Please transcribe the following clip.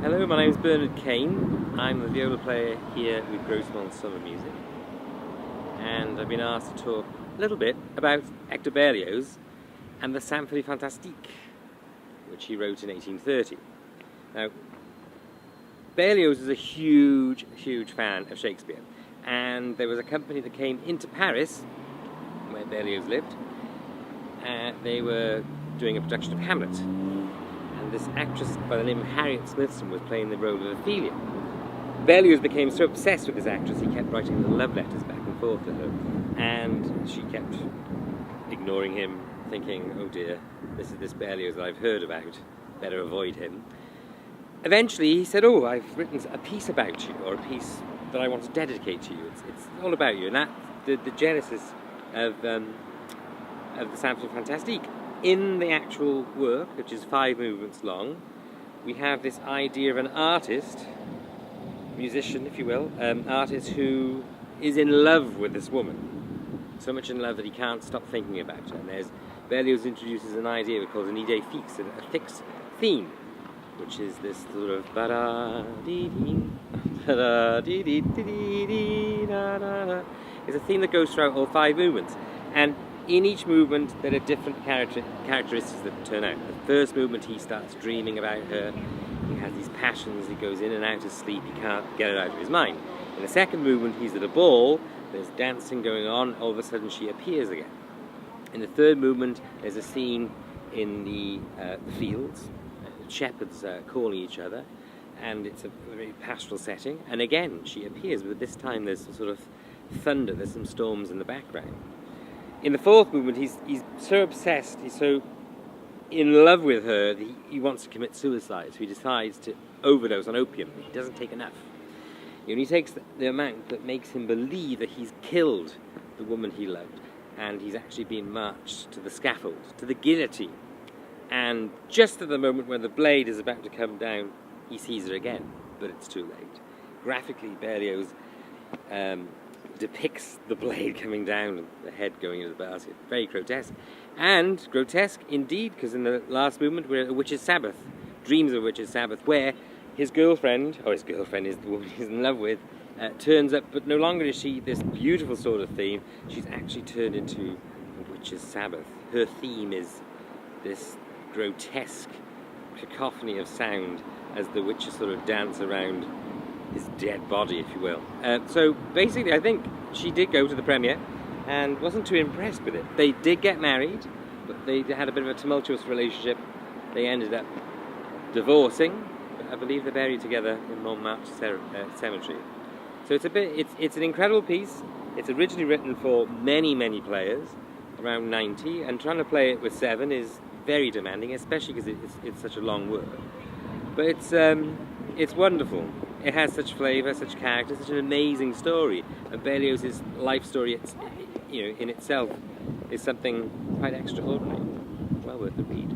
Hello, my name is Bernard Kane. I'm the viola player here with Gros Morne Summer Music, and I've been asked to talk a little bit about Hector Berlioz and the Symphonie Fantastique, which he wrote in 1830. Now, Berlioz is a huge fan of Shakespeare, and there was a company that came into Paris, where Berlioz lived, and they were doing a production of Hamlet. And this actress by the name of Harriet Smithson was playing the role of Ophelia. Berlioz became so obsessed with this actress, he kept writing the love letters back and forth to her, and she kept ignoring him, thinking, oh dear, this is this Berlioz that I've heard about, better avoid him. Eventually he said, oh, I've written a piece about you, or a piece that I want to dedicate to you. It's all about you, and that's the genesis of the Symphonie Fantastique. In the actual work, which is 5 movements long, we have this idea of an artist, musician if you will, artist who is in love with this woman. So much in love that he can't stop thinking about her. And Berlioz introduces an idea we call an idée fixe, a fixed theme, which is this sort of ba-da-dee-dee, ba-da-dee-dee-dee-dee, da-da-da. It's a theme that goes throughout all 5 movements. And in each movement, there are different characteristics that turn out. The first movement, he starts dreaming about her. He has these passions. He goes in and out of sleep. He can't get it out of his mind. In the second movement, he's at a ball. There's dancing going on. All of a sudden, she appears again. In the third movement, there's a scene in the fields. Shepherds calling each other. And it's a very pastoral setting. And again, she appears. But this time, there's a sort of thunder. There's some storms in the background. In the fourth movement, he's so obsessed, he's so in love with her that he wants to commit suicide, so he decides to overdose on opium. He doesn't take enough. And he takes the amount that makes him believe that he's killed the woman he loved, and he's actually been marched to the scaffold, to the guillotine. And just at the moment when the blade is about to come down, he sees her again, but it's too late. Graphically, Berlioz depicts the blade coming down and the head going into the basket. Very grotesque. And grotesque indeed, because in the last movement we're at a witch's Sabbath, dreams of a witch's Sabbath, where his girlfriend is the woman he's in love with, turns up, but no longer is she this beautiful sort of theme, she's actually turned into a witch's Sabbath. Her theme is this grotesque cacophony of sound as the witches sort of dance around his dead body, if you will. So basically, I think she did go to the premiere and wasn't too impressed with it. They did get married, but they had a bit of a tumultuous relationship. They ended up divorcing, but I believe they're buried together in Montmartre Cemetery. So it's an incredible piece. It's originally written for many players, around 90, and trying to play it with 7 is very demanding, especially because it's such a long work. But it's wonderful. It has such flavour, such character, such an amazing story. And Berlioz's life story, in itself, is something quite extraordinary. Well worth the read.